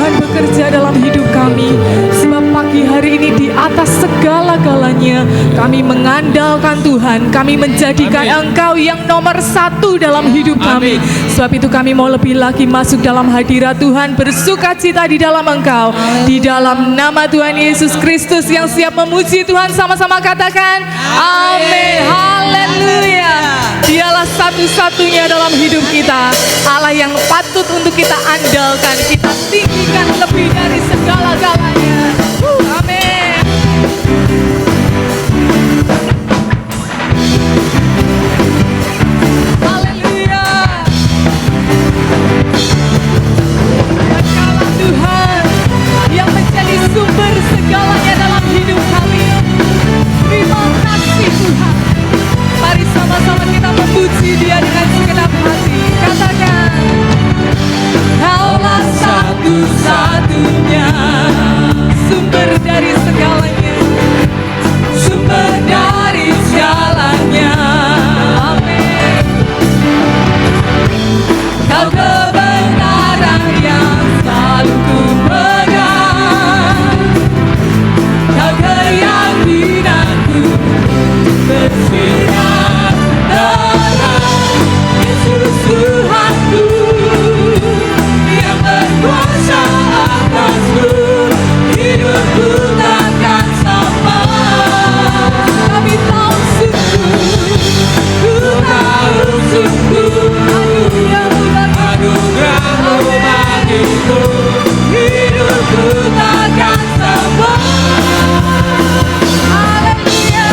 Tuhan bekerja dalam hidup kami. Sebab pagi hari ini di atas segala-galanya kami mengandalkan Tuhan. Kami menjadikan Engkau yang nomor satu dalam hidup kami. Sebab itu kami mau lebih lagi masuk dalam hadirat Tuhan, bersukacita di dalam Engkau. Di dalam nama Tuhan Yesus Kristus yang siap memuji Tuhan, sama-sama katakan amin. Haleluya. Dialah satu-satunya dalam hidup kita, Allah yang patut untuk kita andalkan, kita tinggikan lebih dari segala-galanya. Amin. Haleluya. Engkaulah Tuhan yang menjadi sumber segalanya dalam hidup kami. Terima kasih Tuhan. Mari sama-sama kita memuji Dia dengan segenap hati. Katakan, Kaulah satu-satunya sumber dari segalanya, sumber dari segalanya. Amin. Kau kebenaran yang selalu ku pegang, Kau keyakinanku bersinar terang. Yesus Tuhanku yang berkuasa atasku, hidupku takkan sama. Kami tahu sungguh, ku tahu sungguh anugerah-Mu bagiku, hidupku takkan sama. Haleluya.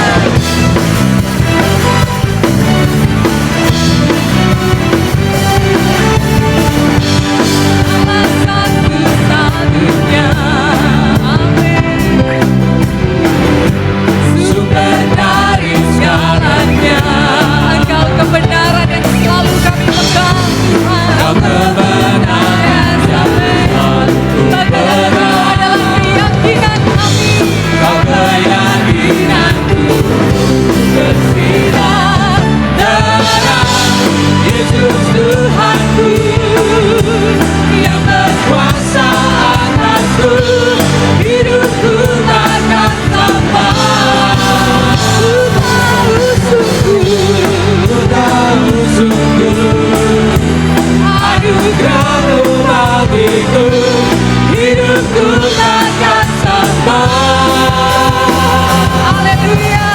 Satu-satunya, amin. Sumber dari segalanya, Engkau kebenaran yang selalu kami pegang, Tuhan. Kau kebenaran yang selalu pegang. Engkau adalah keyakinan kami. Kau keyakinanku bersinar terang. Yesus Tuhanku yang berkuasa atasku, hidupku takkan sama. Ku tahu sungguh anugerah-Mu bagiku, hidupku takkan sama. Haleluya.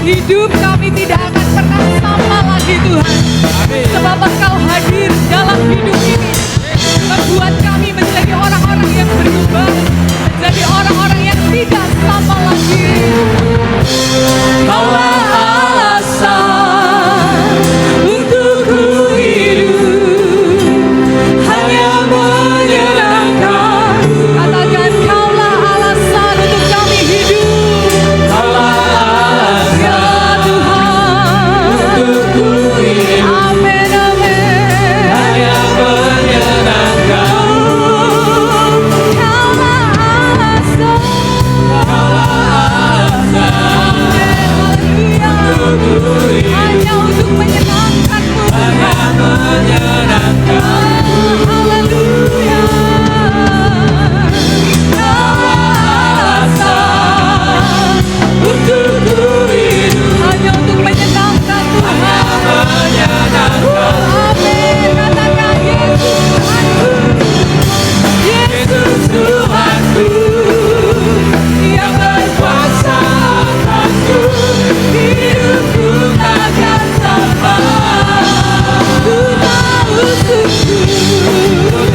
Hidup kami tidak akan pernah sama lagi Tuhan. Sebab Engkau hadir dalam hidup ini, membuat kami menjadi orang-orang yang berubah, menjadi orang-orang yang tidak sama lagi. Kaulah alasan untuk ku hidup, hanya menyenangkan. Katakan, Kaulah alasan untuk kami hidup. Kaulah alasan ya Tuhan untuk ku hidup. Amin, amin. Hanya menyenangkan. Kaulah alasan. Kaulah alasan. Hanya untuk menyenangkan-Mu, hanya menyenangkan-Mu. Haleluya. Kaulah alasan untuk ku hidup, hanya untuk menyenangkan Tuhan, hanya menyenangkan. Amin. Katakan Yesus Tuhanku, Yesus Tuhanku yang berkuasa atasku, hidupku takkan sama. Ku tahu sungguh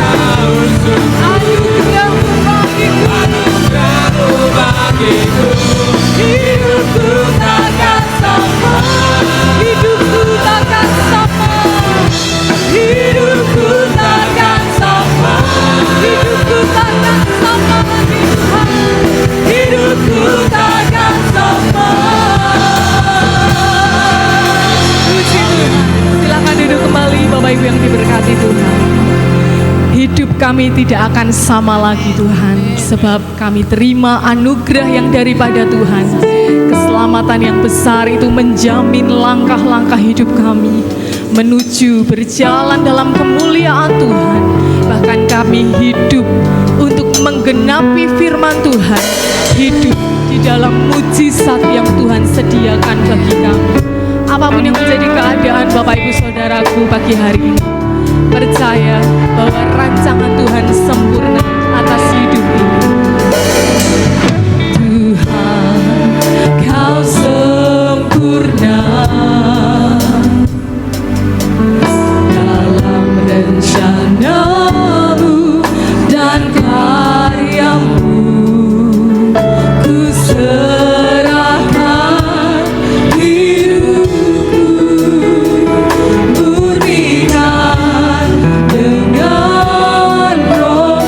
anugerah-Mu bagiku, hidupku takkan sama. Hidupku takkan sama. Hidupku takkan sama. Hidupku takkan sama lagi Tuhan. Hidupku takkan sama. Puji Tuhan. Silakan duduk kembali Bapak Ibu yang diberkati Tuhan. Hidup kami tidak akan sama lagi Tuhan, sebab kami terima anugerah yang daripada Tuhan. Keselamatan yang besar itu menjamin langkah-langkah hidup kami menuju berjalan dalam kemuliaan Tuhan. Bahkan kami hidup menggenapi firman Tuhan, hidup di dalam mujizat yang Tuhan sediakan bagi kami. Apapun yang menjadi keadaan Bapak Ibu Saudaraku pagi hari ini, percaya bahwa rancangan Tuhan sempurna atas hidup ini. Tuhan, Kau sempurna dalam rencana-Mu dan karya-Mu. Ku serahkan hidupku, murnikan dengan Roh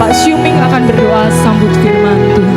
Pak Syuming akan berdoa sambut firman Tuhan.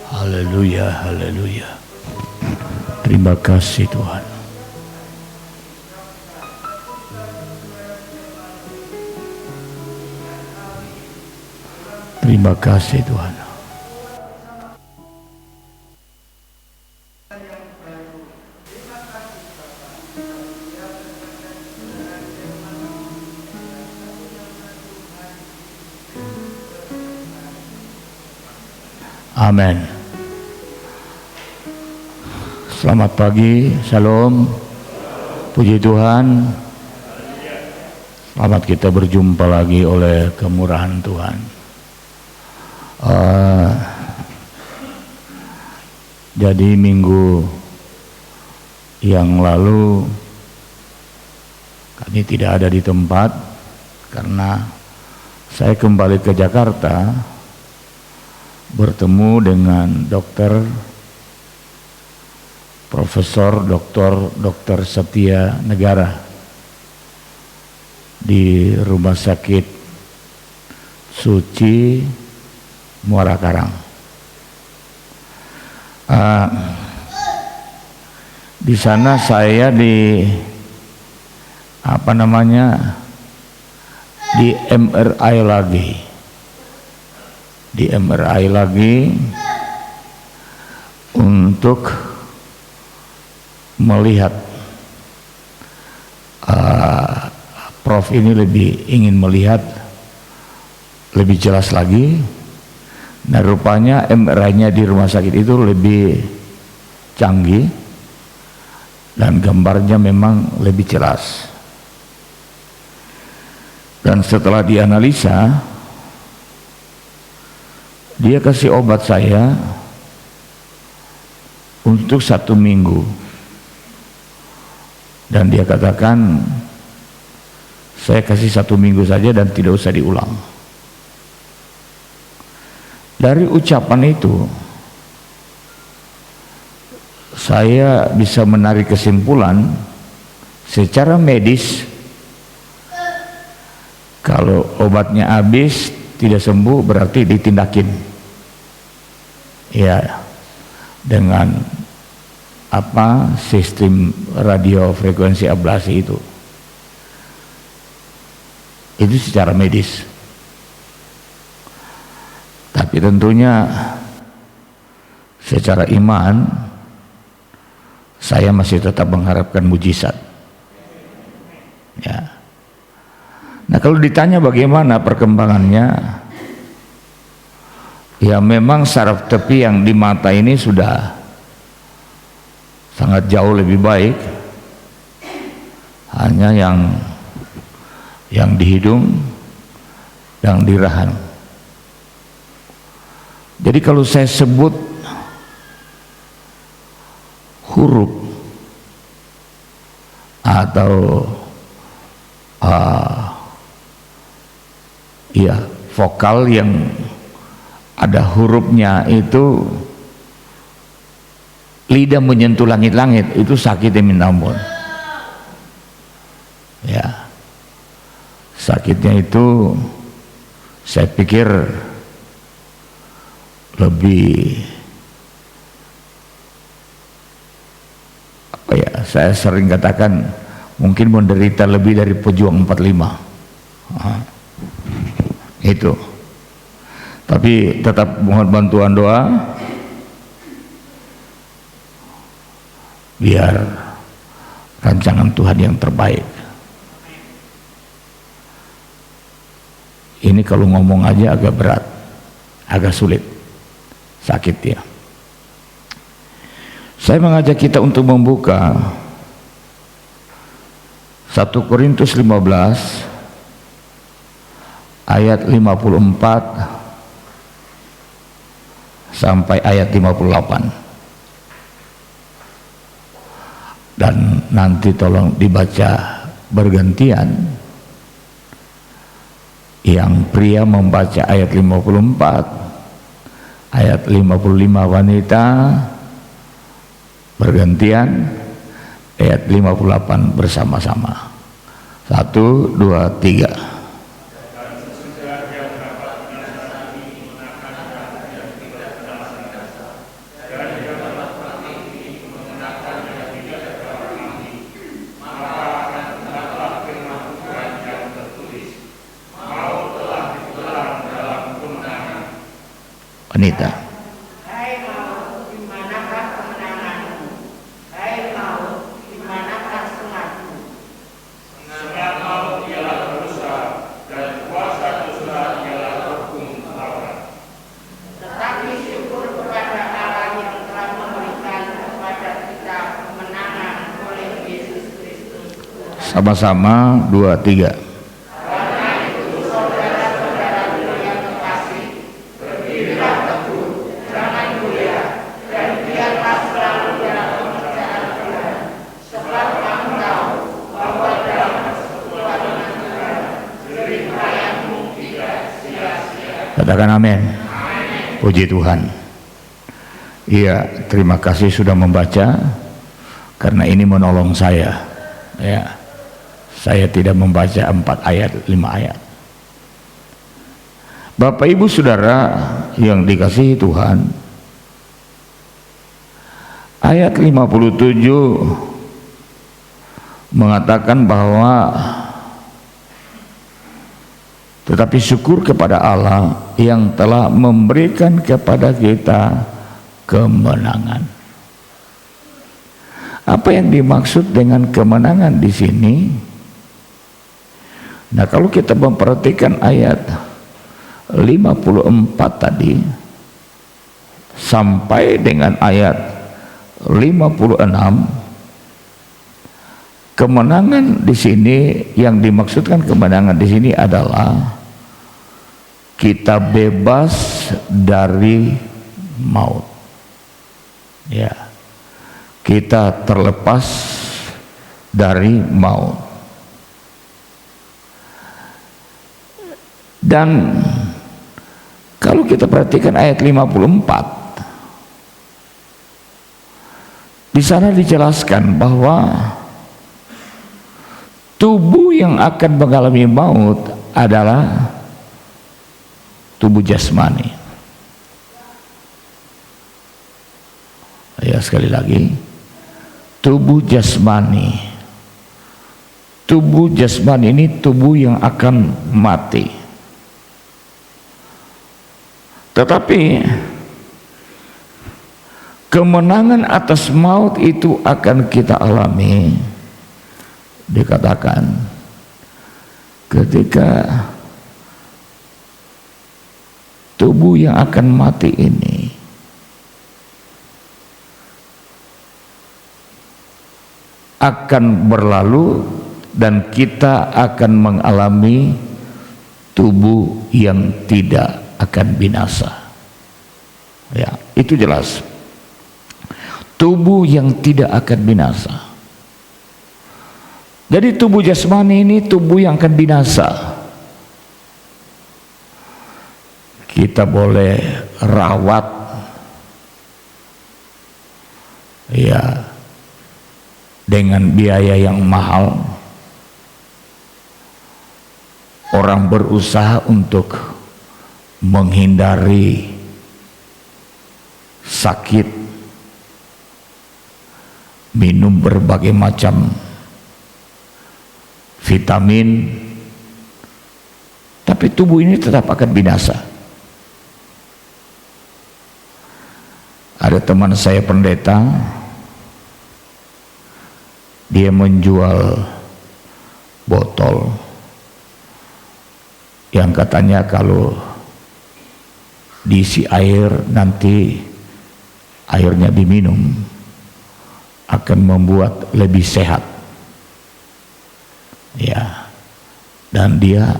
Haleluya, haleluya. Terima kasih Tuhan. Terima kasih Tuhan. Amin. Selamat pagi, shalom, puji Tuhan. Selamat kita berjumpa lagi oleh kemurahan Tuhan. Jadi minggu yang lalu kami tidak ada di tempat karena saya kembali ke Jakarta bertemu dengan Profesor Dr. Setia Negara di Rumah Sakit Suci Muara Karang. Di sana saya di MRI lagi untuk melihat Prof ini ingin melihat lebih jelas lagi. Nah, rupanya MRI-nya di rumah sakit itu lebih canggih dan gambarnya memang lebih jelas. Dan setelah dianalisa, dia kasih obat saya untuk 1 minggu. Dan dia katakan, saya kasih 1 minggu saja dan tidak usah diulang. Dari ucapan itu, saya bisa menarik kesimpulan secara medis, kalau obatnya habis tidak sembuh berarti ditindakin. Ya, dengan sistem radiofrekuensi ablasi itu secara medis. Tapi tentunya secara iman saya masih tetap mengharapkan mujizat. Ya. Nah, kalau ditanya bagaimana perkembangannya, ya memang saraf tepi yang di mata ini sudah sangat jauh lebih baik. Hanya yang di hidung, yang di rahang. Jadi kalau saya sebut huruf atau vokal yang ada hurufnya itu lidah menyentuh langit-langit, itu sakitnya minta ampun. Ya, sakitnya itu saya pikir lebih apa ya, saya sering katakan mungkin menderita lebih dari pejuang 45. Itu. Tapi tetap mohon bantuan doa biar rancangan Tuhan yang terbaik. Ini kalau ngomong aja agak berat, agak sulit, sakit ya. Saya mengajak kita untuk membuka 1 Korintus 15 ayat 54 sampai ayat 58. Dan nanti tolong dibaca bergantian. Yang pria membaca ayat 54, ayat 55 wanita bergantian, ayat 58 bersama-sama. 1, 2, 3. Wanita. Hai maut, di manakah kemenanganmu? Hai maut, di manakah semangatmu? Semangat maut ialah dosa, dan kuasa dosa ialah hukum Taurat. Tetapi syukur kepada Allah yang telah memberikan kepada kita kemenangan oleh Yesus Kristus. Sama-sama 2, 3. Katakan amin. Puji Tuhan. Iya, terima kasih sudah membaca, karena ini menolong saya. Ya, saya tidak membaca 4 ayat, 5 ayat. Bapak Ibu Saudara yang dikasihi Tuhan, ayat 57 mengatakan bahwa tetapi syukur kepada Allah yang telah memberikan kepada kita kemenangan. Apa yang dimaksud dengan kemenangan di sini? Nah, kalau kita memperhatikan ayat 54 tadi sampai dengan ayat 56, kemenangan di sini, yang dimaksudkan kemenangan di sini adalah kita bebas dari maut. Ya. Kita terlepas dari maut. Dan kalau kita perhatikan ayat 54, di sana dijelaskan bahwa tubuh yang akan mengalami maut adalah tubuh jasmani. Ya, sekali lagi, tubuh jasmani. Tubuh jasmani ini tubuh yang akan mati. Tetapi kemenangan atas maut itu akan kita alami, dikatakan ketika tubuh yang akan mati ini akan berlalu dan kita akan mengalami tubuh yang tidak akan binasa. Ya, itu jelas. Tubuh yang tidak akan binasa. Jadi tubuh jasmani ini tubuh yang akan binasa. Kita boleh rawat, ya, dengan biaya yang mahal. Orang berusaha untuk menghindari sakit, minum berbagai macam vitamin, tapi tubuh ini tetap akan binasa. Ada teman saya pendeta, dia menjual botol yang katanya kalau diisi air nanti airnya diminum akan membuat lebih sehat. Ya, dan dia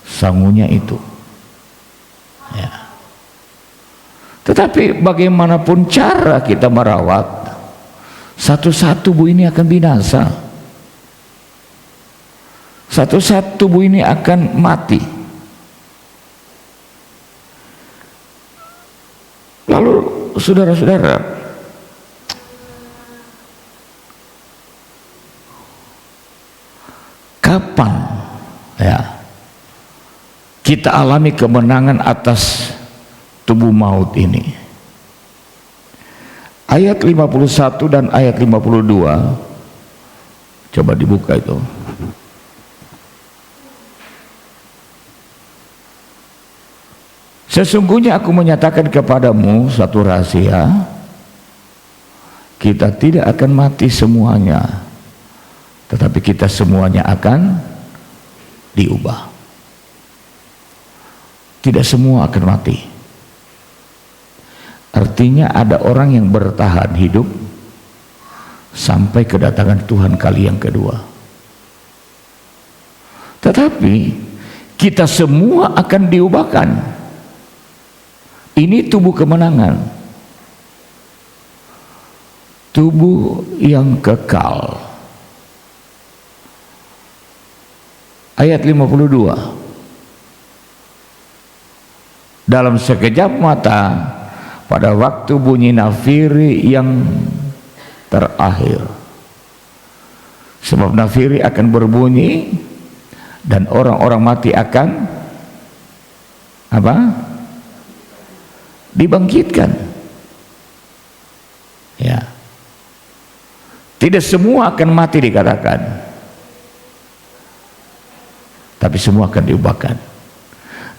sangunya itu. Ya. Tetapi bagaimanapun cara kita merawat, satu-satu tubuh ini akan binasa. Satu-satu tubuh ini akan mati. Lalu saudara-saudara, kapan ya kita alami kemenangan atas tubuh maut ini? Ayat 51 dan ayat 52, coba dibuka itu. Sesungguhnya aku menyatakan kepadamu satu rahasia, kita tidak akan mati semuanya, tetapi kita semuanya akan diubah. Tidak semua akan mati. Artinya ada orang yang bertahan hidup sampai kedatangan Tuhan kali yang kedua. Tetapi kita semua akan diubahkan. Ini tubuh kemenangan, tubuh yang kekal. Ayat 52, dalam sekejap mata pada waktu bunyi nafiri yang terakhir, sebab nafiri akan berbunyi dan orang-orang mati akan apa? Dibangkitkan. Ya. Tidak semua akan mati dikatakan, tapi semua akan diubahkan.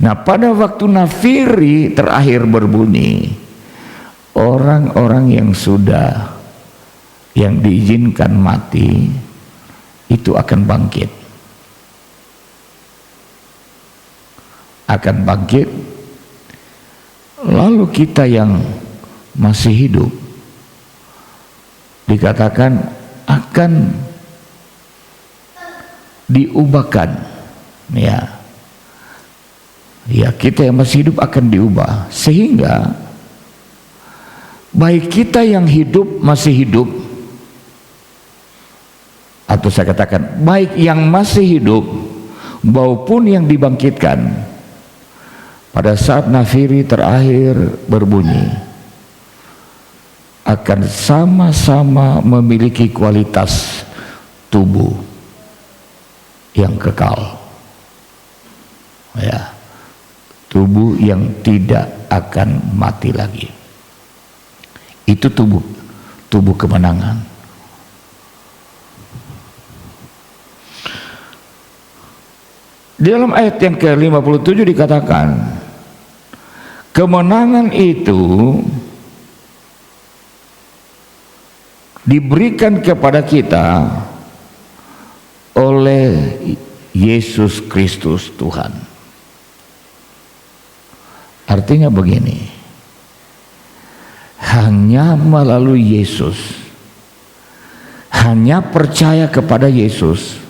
Nah, pada waktu nafiri terakhir berbunyi, orang-orang yang diizinkan mati itu akan bangkit. Akan bangkit. Lalu kita yang masih hidup dikatakan akan diubahkan. Ya, kita yang masih hidup akan diubah, sehingga baik kita yang hidup masih hidup, atau saya katakan baik yang masih hidup maupun yang dibangkitkan, pada saat nafiri terakhir berbunyi akan sama-sama memiliki kualitas tubuh yang kekal. Ya, tubuh yang tidak akan mati lagi. Itu tubuh kemenangan. Di dalam ayat yang ke-57 dikatakan, kemenangan itu diberikan kepada kita oleh Yesus Kristus Tuhan. Artinya begini, hanya melalui Yesus, hanya percaya kepada Yesus,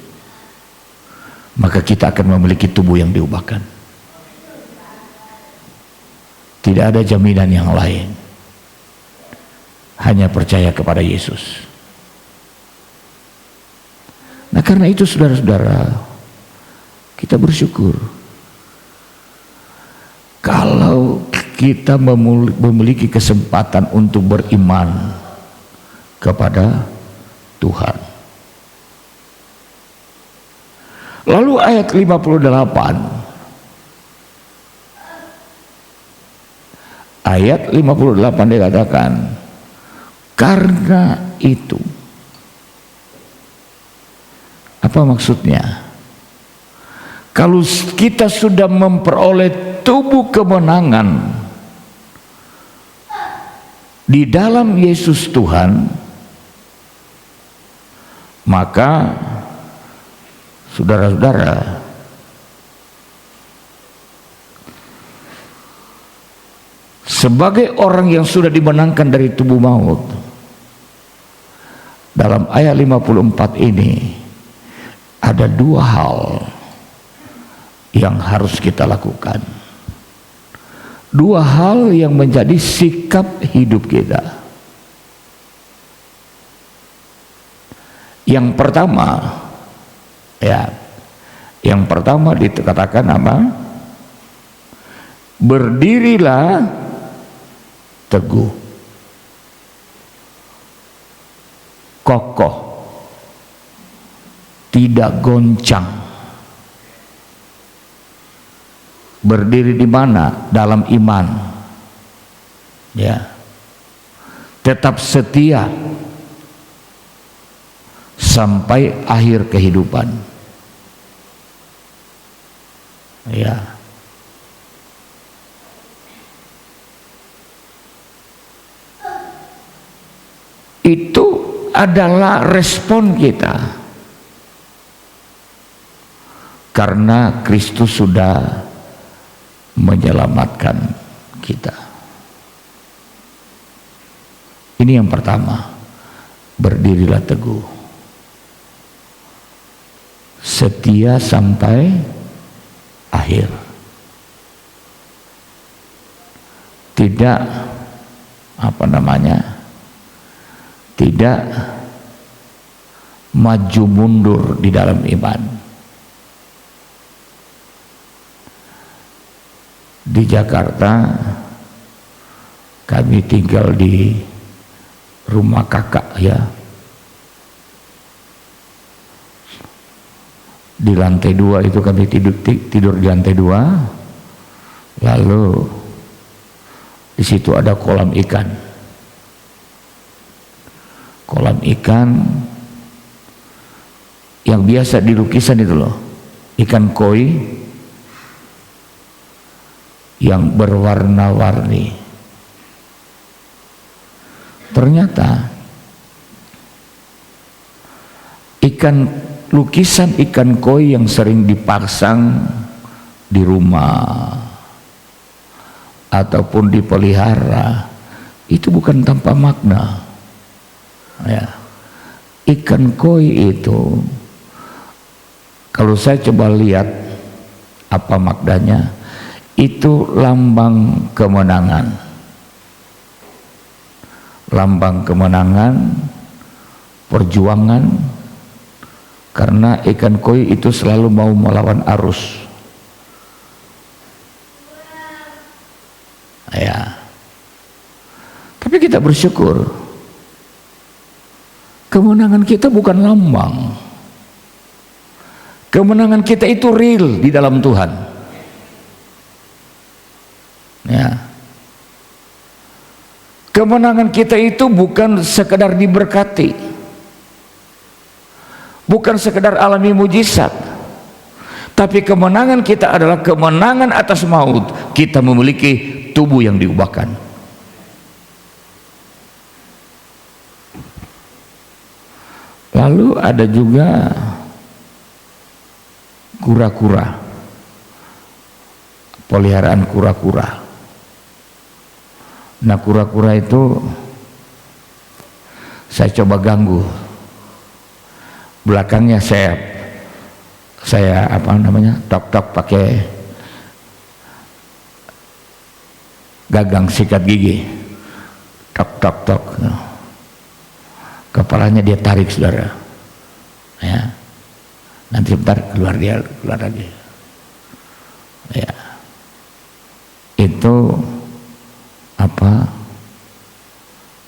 maka kita akan memiliki tubuh yang diubahkan. Tidak ada jaminan yang lain, hanya percaya kepada Yesus. Nah, karena itu saudara-saudara, kita bersyukur kalau kita memiliki kesempatan untuk beriman kepada Tuhan. Lalu ayat 58, ayat 58 dikatakan, karena itu. Apa maksudnya? Kalau kita sudah memperoleh tubuh kemenangan di dalam Yesus Tuhan, maka saudara-saudara, sebagai orang yang sudah dimenangkan dari tubuh maut, dalam ayat 54 ini ada dua hal yang harus kita lakukan. Dua hal yang menjadi sikap hidup kita. Yang pertama dikatakan apa? Berdirilah teguh, kokoh, tidak goncang. Berdiri di mana? Dalam iman. Ya. Tetap setia sampai akhir kehidupan. Ya. Itu adalah respon kita, karena Kristus sudah menyelamatkan kita. Ini yang pertama, berdirilah teguh, setia sampai akhir, tidak tidak maju mundur di dalam iman. Di Jakarta kami tinggal di rumah kakak, ya, di lantai 2 itu kami tidur di lantai 2. Lalu di situ ada kolam ikan. Kolam ikan yang biasa di lukisan itu loh, ikan koi yang berwarna-warni. Ternyata lukisan ikan koi yang sering dipasang di rumah ataupun dipelihara itu bukan tanpa makna. Ya. Ikan koi itu kalau saya coba lihat apa maknanya, itu lambang kemenangan. Lambang kemenangan, perjuangan, karena ikan koi itu selalu mau melawan arus. Ya. Tapi kita bersyukur, kemenangan kita bukan lambang. Kemenangan kita itu real di dalam Tuhan. Ya. Kemenangan kita itu bukan sekedar diberkati, bukan sekedar alami mujizat, tapi kemenangan kita adalah kemenangan atas maut. Kita memiliki tubuh yang diubahkan. Lalu ada juga kura-kura, peliharaan kura-kura. Nah, kura-kura itu saya coba ganggu. Belakangnya saya tok-tok pakai gagang sikat gigi. Tok-tok-tok. Kepalanya dia tarik, saudara. Ya. Nanti bentar keluar lagi. Ya. Itu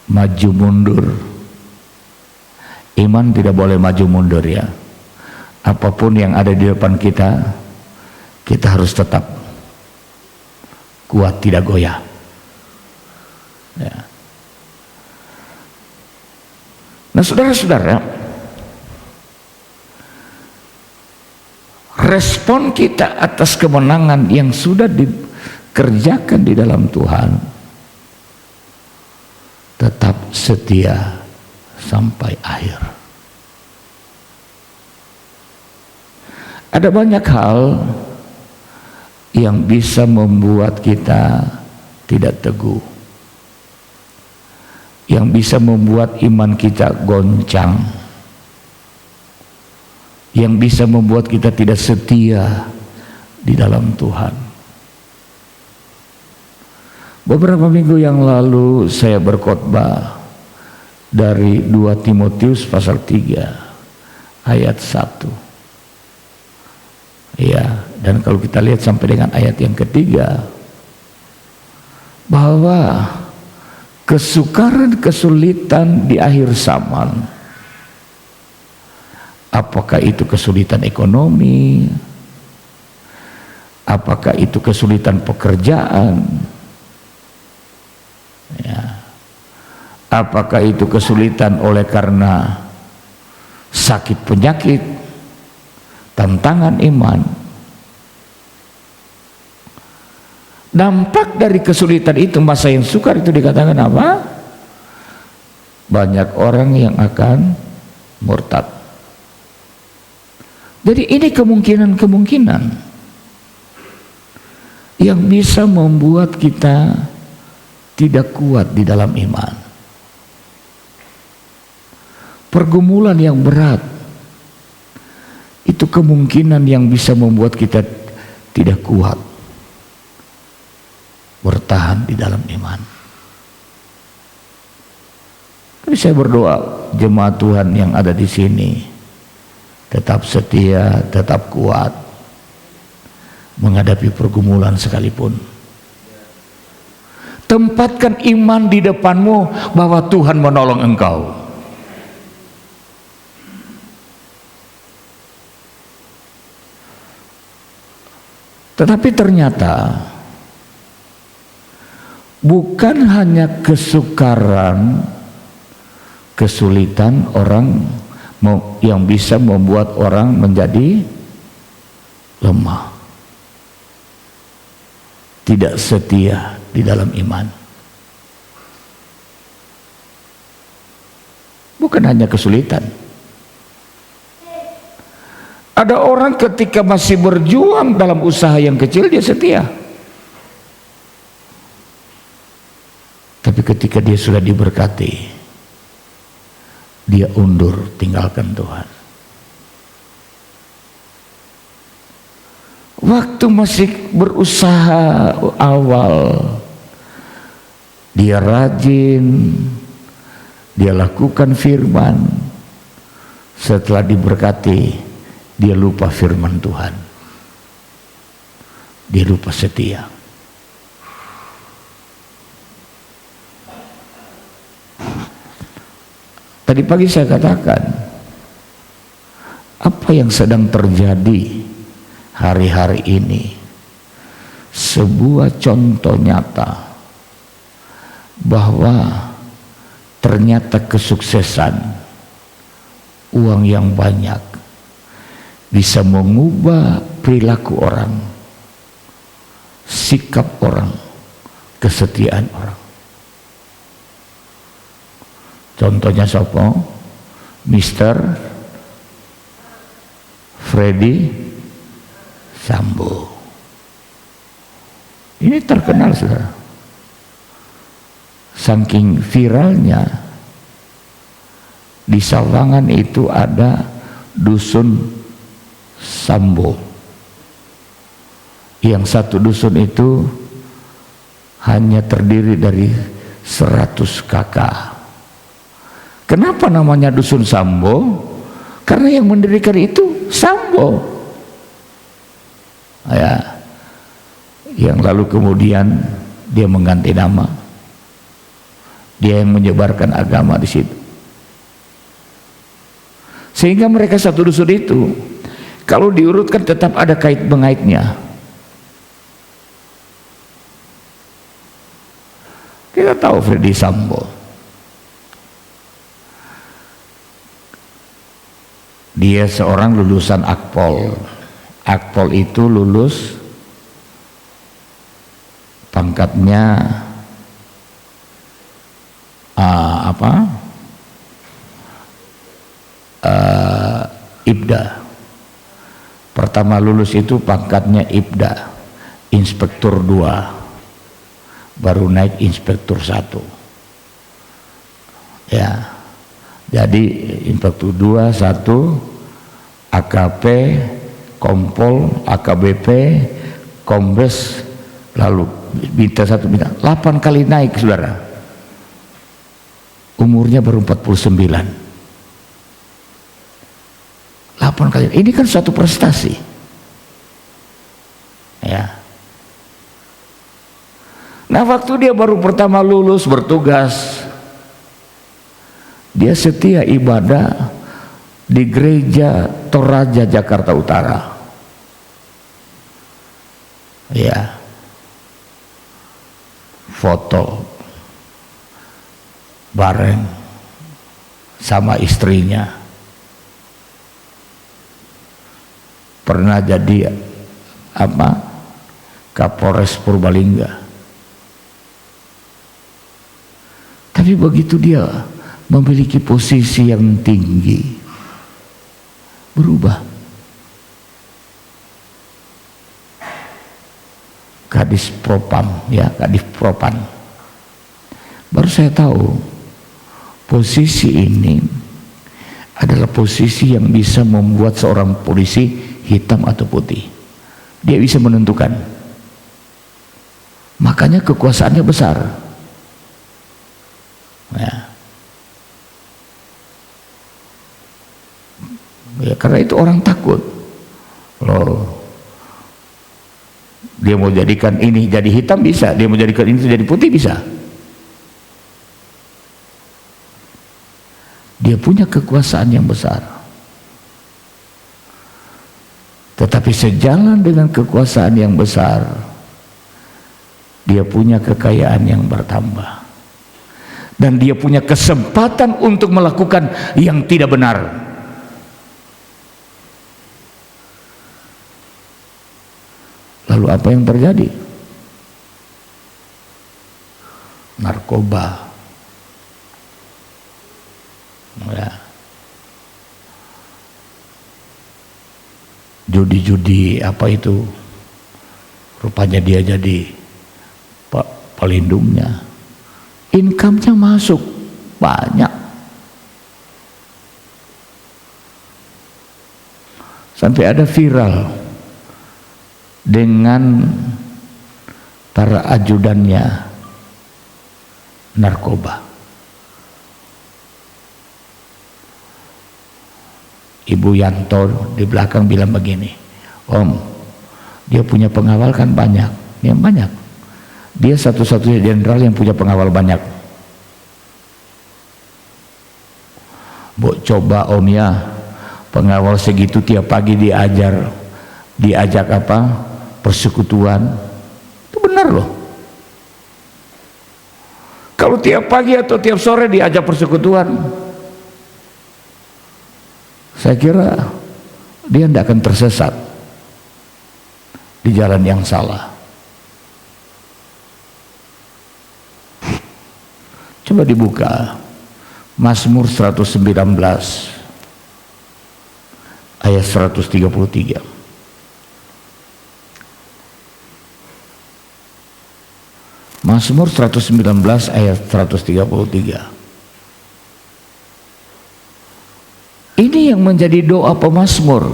maju mundur. Iman tidak boleh maju mundur, ya. Apapun yang ada di depan kita, kita harus tetap kuat, tidak goyah. Ya. Nah, saudara-saudara, respon kita atas kemenangan yang sudah dikerjakan di dalam Tuhan, tetap setia sampai akhir. Ada banyak hal yang bisa membuat kita tidak teguh, yang bisa membuat iman kita goncang, yang bisa membuat kita tidak setia di dalam Tuhan. Beberapa minggu yang lalu saya berkhotbah dari 2 Timotius pasal 3 ayat 1. Ya, dan kalau kita lihat sampai dengan ayat yang ketiga, bahwa kesukaran kesulitan di akhir zaman, apakah itu kesulitan ekonomi, apakah itu kesulitan pekerjaan, ya, apakah itu kesulitan oleh karena sakit penyakit, tantangan iman, dampak dari kesulitan itu, masa yang sukar itu dikatakan apa? Banyak orang yang akan murtad. Jadi ini kemungkinan-kemungkinan yang bisa membuat kita tidak kuat di dalam iman. Pergumulan yang berat itu kemungkinan yang bisa membuat kita tidak kuat bertahan di dalam iman. Tapi saya berdoa jemaat Tuhan yang ada di sini tetap setia, tetap kuat menghadapi pergumulan sekalipun. Tempatkan iman di depanmu bahwa Tuhan menolong engkau. Tetapi ternyata bukan hanya kesukaran, kesulitan orang yang bisa membuat orang menjadi lemah, tidak setia di dalam iman. Bukan hanya kesulitan. Ada orang ketika masih berjuang dalam usaha yang kecil dia setia. Tapi ketika dia sudah diberkati, dia undur, tinggalkan Tuhan. Waktu masih berusaha awal, dia rajin, dia lakukan firman. Setelah diberkati, dia lupa firman Tuhan, dia lupa setia. Tadi pagi saya katakan, apa yang sedang terjadi hari-hari ini sebuah contoh nyata bahwa ternyata kesuksesan, uang yang banyak bisa mengubah perilaku orang, sikap orang, kesetiaan orang. Contohnya siapa? Mr. Freddy Sambo. Ini terkenal, saudara. Saking viralnya, di Sawangan itu ada dusun Sambo. Yang satu dusun itu hanya terdiri dari 100 kakak. Kenapa namanya dusun Sambo? Karena yang mendirikan itu Sambo. Ya. Yang lalu kemudian dia mengganti nama. Dia yang menyebarkan agama di situ. Sehingga mereka satu dusun itu, kalau diurutkan tetap ada kait mengaitnya. Kita tahu Ferdi Sambo. Dia seorang lulusan Akpol. Akpol itu lulus pangkatnya Ibda. Pertama lulus itu pangkatnya Ibda, Inspektur 2, baru naik Inspektur 1. Ya, jadi Inspektur 2, 1, AKP, Kompol, AKBP, Kombes, lalu bintang 1, bintang 8 kali naik, saudara. Umurnya baru 49. 8 kali. Ini kan suatu prestasi. Ya. Nah, waktu dia baru pertama lulus bertugas, dia setia ibadah di gereja Toraja Jakarta Utara. Ya. Foto bareng sama istrinya. Pernah jadi Kapolres Purbalingga. Tapi begitu dia memiliki posisi yang tinggi, berubah. Kadis Propam, ya, Kadif Propan. Baru saya tahu posisi ini adalah posisi yang bisa membuat seorang polisi hitam atau putih. Dia bisa menentukan. Makanya kekuasaannya besar. Ya. Ya, karena itu orang takut. Loh, dia mau jadikan ini jadi hitam bisa, dia mau jadikan ini jadi putih bisa. Dia punya kekuasaan yang besar. Tetapi sejalan dengan kekuasaan yang besar, dia punya kekayaan yang bertambah. Dan dia punya kesempatan untuk melakukan yang tidak benar. Lalu apa yang terjadi? Narkoba. Ya. Judi-judi apa itu, rupanya dia jadi pelindungnya. Income-nya masuk banyak, sampai ada viral dengan para ajudannya narkoba. Ibu Yanto di belakang bilang begini, Om, dia punya pengawal kan banyak. Ya banyak. Dia satu-satunya jenderal yang punya pengawal banyak. Bu, coba Om ya, pengawal segitu tiap pagi diajak persekutuan. Itu benar loh. Kalau tiap pagi atau tiap sore diajak persekutuan, saya kira dia tidak akan tersesat di jalan yang salah. Coba dibuka Mazmur 119 ayat 133. Mazmur 119 ayat 133. Ini yang menjadi doa pemazmur.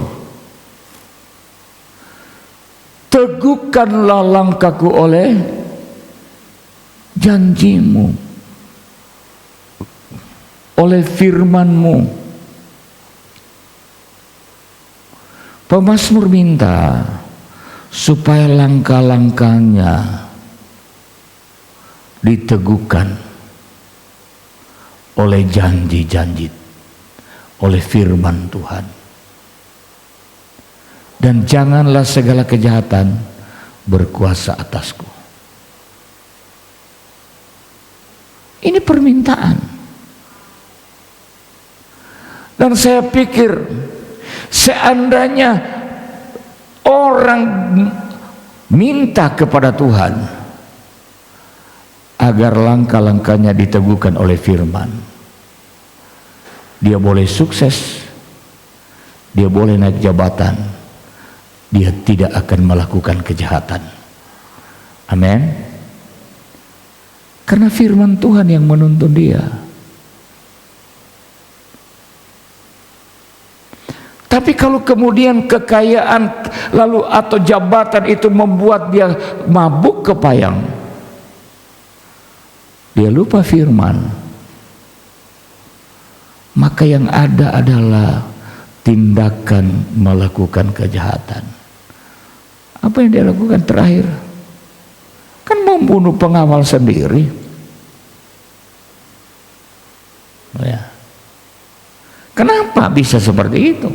Teguhkanlah langkahku oleh janjimu, oleh firmanmu. Pemazmur minta supaya langkah-langkahnya diteguhkan oleh janji-janji, oleh firman Tuhan. Dan janganlah segala kejahatan berkuasa atasku. Ini permintaan. Dan saya pikir seandainya orang minta kepada Tuhan agar langkah-langkahnya diteguhkan oleh firman, dia boleh sukses, dia boleh naik jabatan, dia tidak akan melakukan kejahatan. Amin. Karena firman Tuhan yang menuntun dia. Tapi kalau kemudian kekayaan lalu atau jabatan itu membuat dia mabuk kepayang, dia lupa firman, maka yang ada adalah tindakan melakukan kejahatan. Apa yang dia lakukan terakhir? Kan membunuh pengawal sendiri. Ya. Kenapa bisa seperti itu?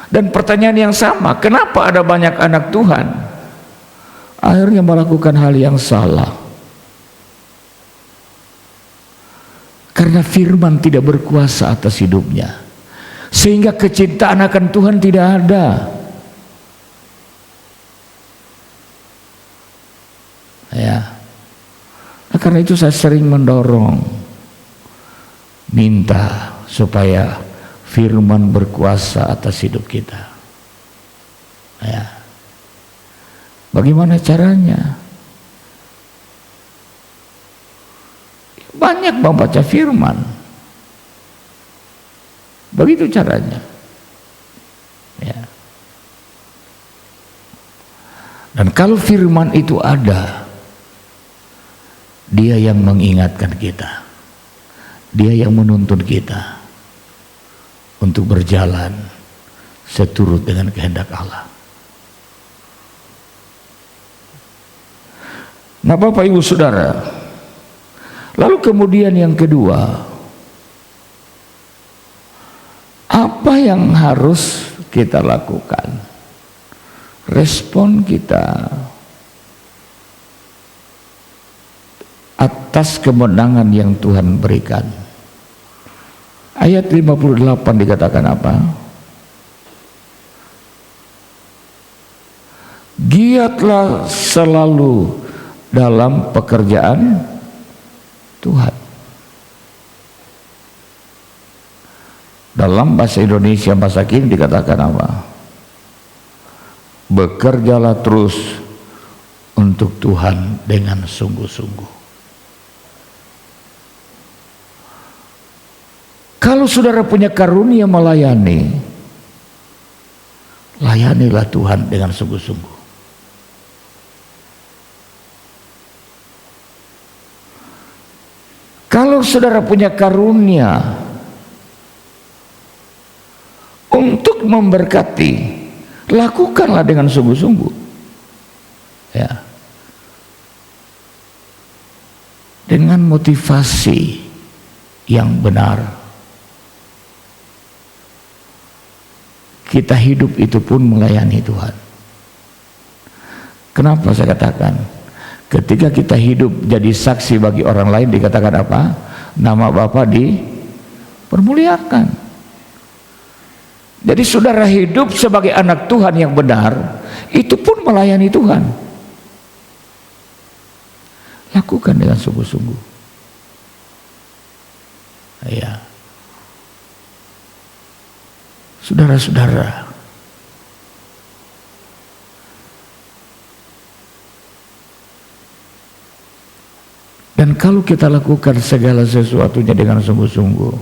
Dan pertanyaan yang sama, kenapa ada banyak anak Tuhan akhirnya melakukan hal yang salah? Karena firman tidak berkuasa atas hidupnya, sehingga kecintaan akan Tuhan tidak ada. Ya. Nah, karena itu saya sering mendorong, minta supaya firman berkuasa atas hidup kita. Ya. Bagaimana caranya? Banyak membaca firman. Begitu caranya. Ya. Dan kalau firman itu ada, dia yang mengingatkan kita, dia yang menuntun kita untuk berjalan seturut dengan kehendak Allah. Nah, Bapak Ibu Saudara, lalu kemudian yang kedua, apa yang harus kita lakukan? Respon kita atas kemenangan yang Tuhan berikan. Ayat 58 dikatakan apa? Giatlah selalu dalam pekerjaan Tuhan. Dalam bahasa Indonesia, bahasa kini dikatakan apa? Bekerjalah terus untuk Tuhan dengan sungguh-sungguh. Kalau saudara punya karunia melayani, layanilah Tuhan dengan sungguh-sungguh. Kalau saudara punya karunia untuk memberkati, lakukanlah dengan sungguh-sungguh. Ya. Dengan motivasi yang benar. Kita hidup itu pun melayani Tuhan. Kenapa saya katakan? Ketika kita hidup jadi saksi bagi orang lain, dikatakan apa? Nama Bapa dipermuliakan. Jadi saudara hidup sebagai anak Tuhan yang benar, itu pun melayani Tuhan. Lakukan dengan sungguh-sungguh. Ya. Saudara-saudara, dan kalau kita lakukan segala sesuatunya dengan sungguh-sungguh,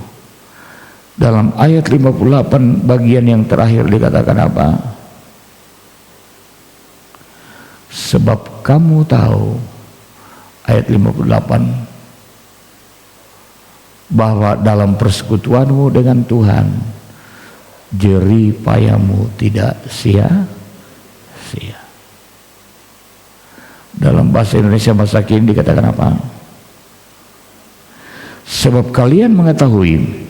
dalam ayat 58 bagian yang terakhir dikatakan apa? Sebab kamu tahu, ayat 58, bahwa dalam persekutuanmu dengan Tuhan, jerih payamu tidak sia-sia. Dalam bahasa Indonesia masa kini dikatakan apa? Sebab kalian mengetahui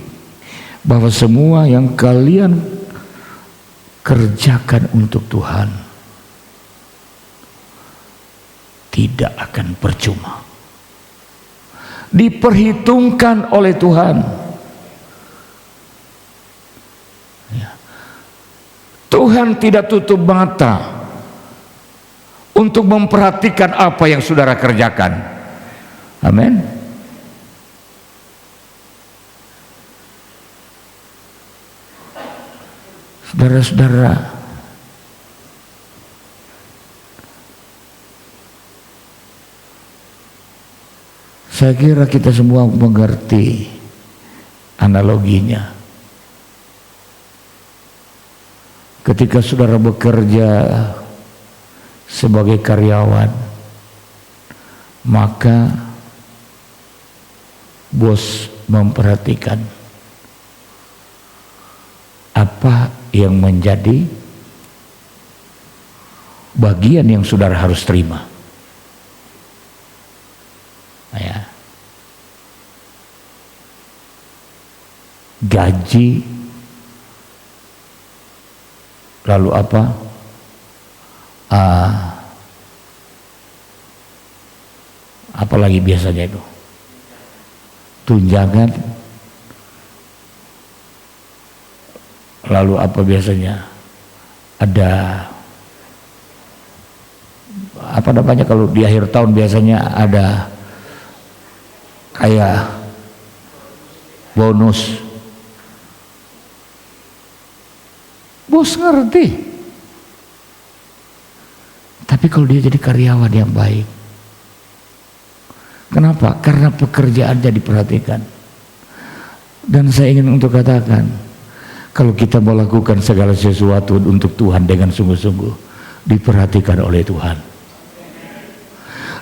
bahwa semua yang kalian kerjakan untuk Tuhan tidak akan percuma. diperhitungkan oleh Tuhan. Tuhan tidak tutup mata untuk memperhatikan apa yang saudara kerjakan. Amin. Saudara-saudara, saya kira kita semua mengerti analoginya. Ketika saudara bekerja sebagai karyawan, maka bos memperhatikan apa yang menjadi bagian yang saudara harus terima. Ya. Gaji, lalu apa? Apalagi biasanya itu? Tunjangan. Lalu apa biasanya? Ada apa namanya kalau di akhir tahun biasanya ada kayak bonus. Bos ngerti. Tapi kalau dia jadi karyawan yang baik, kenapa? Karena pekerjaannya diperhatikan. Dan saya ingin untuk katakan, kalau kita melakukan segala sesuatu untuk Tuhan dengan sungguh-sungguh, diperhatikan oleh Tuhan.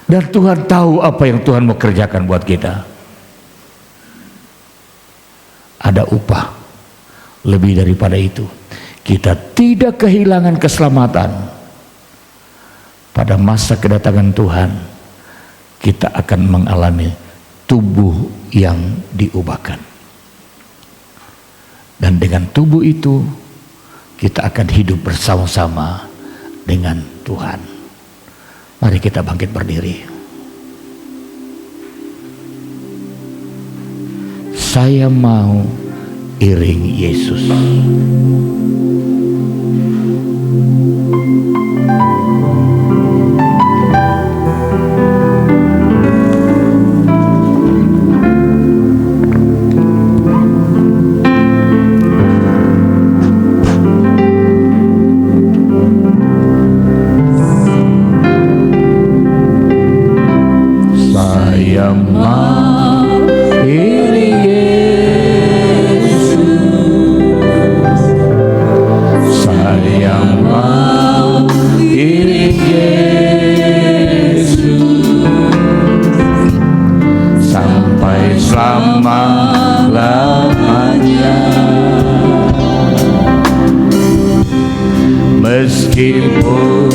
Dan Tuhan tahu apa yang Tuhan mau kerjakan buat kita. Ada upah lebih daripada itu. Kita tidak kehilangan keselamatan. Pada masa kedatangan Tuhan, kita akan mengalami tubuh yang diubahkan. Dan dengan tubuh itu, kita akan hidup bersama-sama dengan Tuhan. Mari kita bangkit berdiri. Saya mau iring Yesus. Meskipun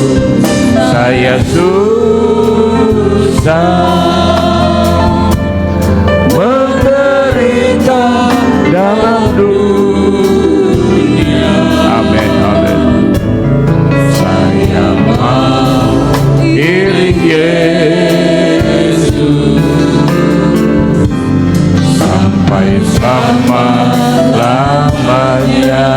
saya susah menderita dalam dunia, amin, amin. Saya mau iring Yesus sampai selama-lamanya.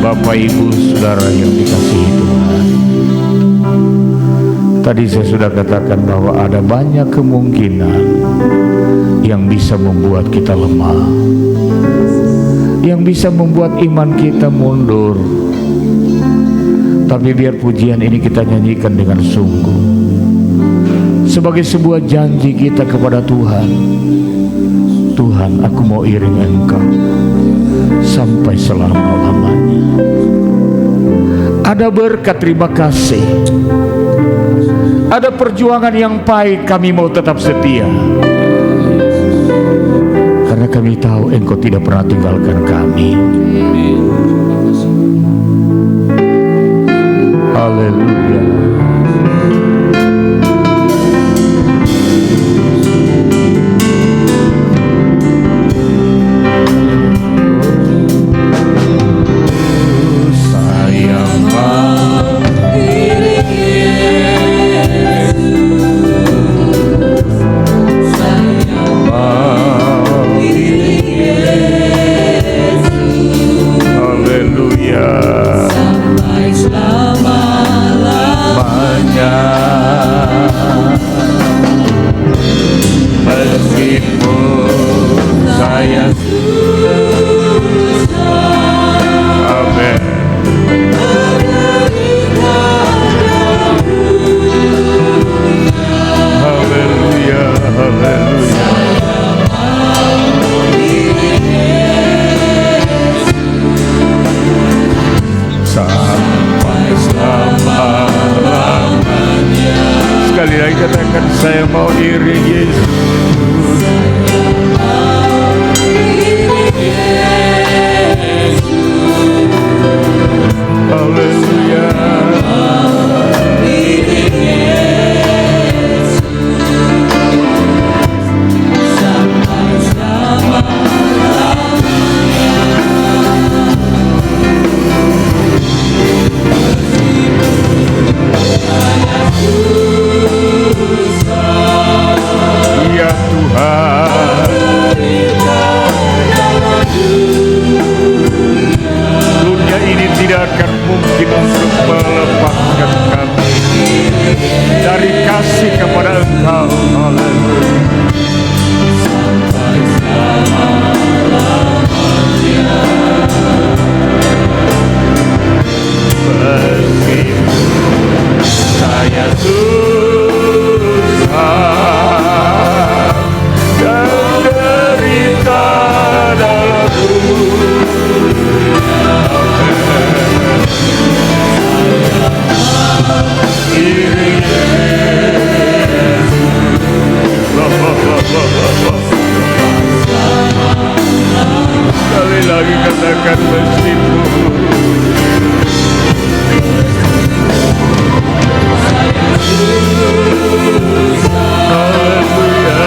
Bapak Ibu Saudara yang dikasihi Tuhan, tadi saya sudah katakan bahwa ada banyak kemungkinan yang bisa membuat kita lemah. yang bisa membuat iman kita mundur. Tapi biar pujian ini kita nyanyikan dengan sungguh, sebagai sebuah janji kita kepada Tuhan. Tuhan, aku mau iring Engkau sampai selama-lamanya. Ada berkat, terima kasih. Ada perjuangan yang pahit, kami mau tetap setia. Karena kami tahu Engkau tidak pernah tinggalkan kami. Haleluya. Sekali lagi katakan, saya mau iring Yesus. Haleluya. Ya Tuhan, dunia ini tidak akan mungkin untuk melepaskan kami dari kasih kepada Engkau. Haleluya. Meskipun saya susah dan derita dalam dunia, iring Yesus. Sekali lagi katakan, meskipun haleluya.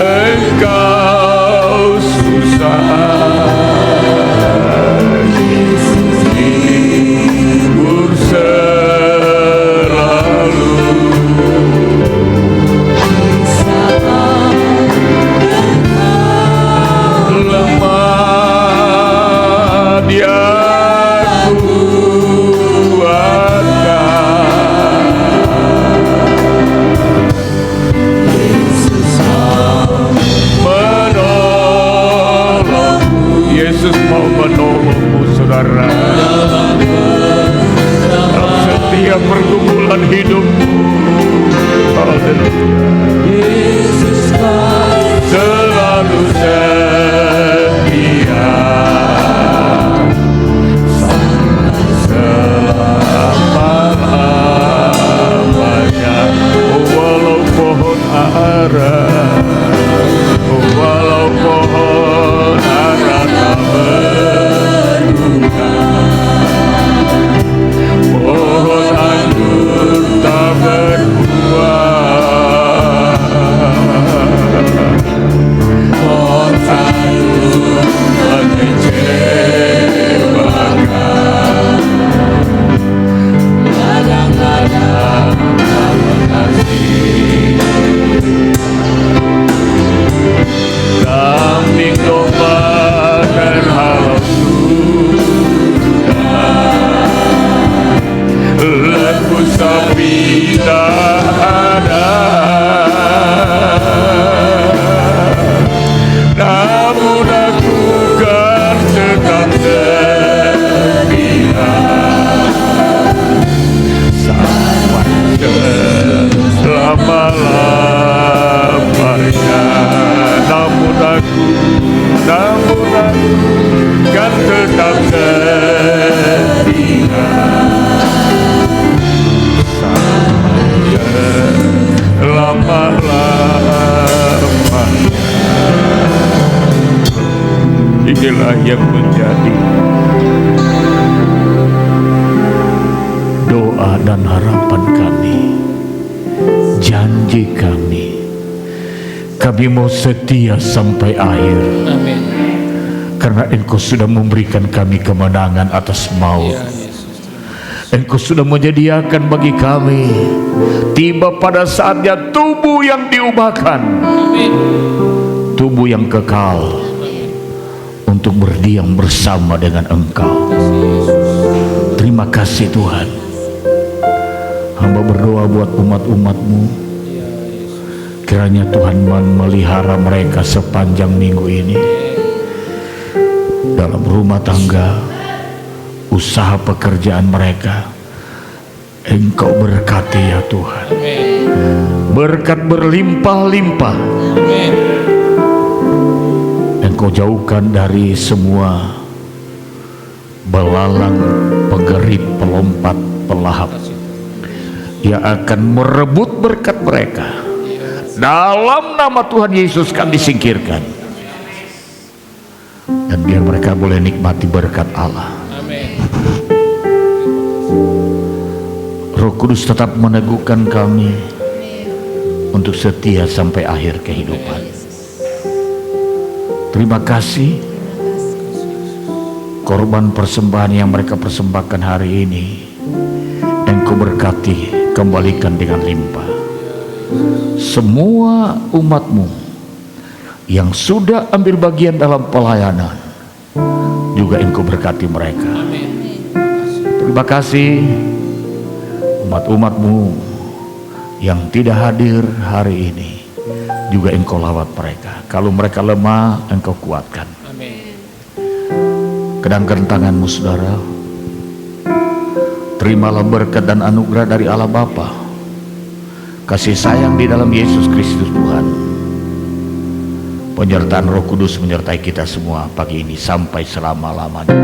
Engkau susah hibur selalu. Lemah dia Yesus mau menolongmu, saudara, dalam setiap pergumulan hidupmu. Haleluya. Yesus selalu setia selama-lamanya. Walau pohon ara, walau pohon ara tak berbuah, pohon anggur tak berbuah, pohon anggur mengecewakan, ladang-ladang tak mengasihi, kambing domba terhalau sudah, lembu sapi tak ada, namun aku kan tetap setia sampai selama-lamanya. Namun aku kan tetap setia sampai selama-lamanya. Inilah yang menjadi doa dan harapan kami, janji kami. Kami mau setia sampai akhir. Amin. Karena Engkau sudah memberikan kami kemenangan atas maut. Ya, Yesus. Engkau sudah menyediakan bagi kami tiba pada saatnya tubuh yang diubahkan, Amin. tubuh yang kekal untuk berdiam bersama dengan Engkau. Terima kasih Tuhan. Hamba berdoa buat umat-umat-Mu, kiranya Tuhan memelihara mereka sepanjang minggu ini dalam rumah tangga, usaha pekerjaan mereka. Engkau berkati ya Tuhan. Amin. Berkat berlimpah-limpah. Amin. Engkau jauhkan dari semua belalang, pengerit, pelompat, pelahap yang akan merebut berkat mereka. Dalam nama Tuhan Yesus kami singkirkan, dan biar mereka boleh nikmati berkat Allah. Amin. Roh Kudus tetap meneguhkan kami untuk setia sampai akhir kehidupan. Terima kasih korban persembahan yang mereka persembahkan hari ini. Engkau berkati, kembalikan dengan limpah. Semua umat-Mu yang sudah ambil bagian dalam pelayanan, juga Engkau berkati mereka. Terima kasih umat-umat-Mu yang tidak hadir hari ini, juga Engkau lawat mereka. Kalau mereka lemah, Engkau kuatkan. Amin. Kedangkan tangan-Mu, saudara. Terimalah berkat dan anugerah dari Allah Bapa, kasih sayang di dalam Yesus Kristus Tuhan, penyertaan Roh Kudus menyertai kita semua pagi ini sampai selama-lamanya.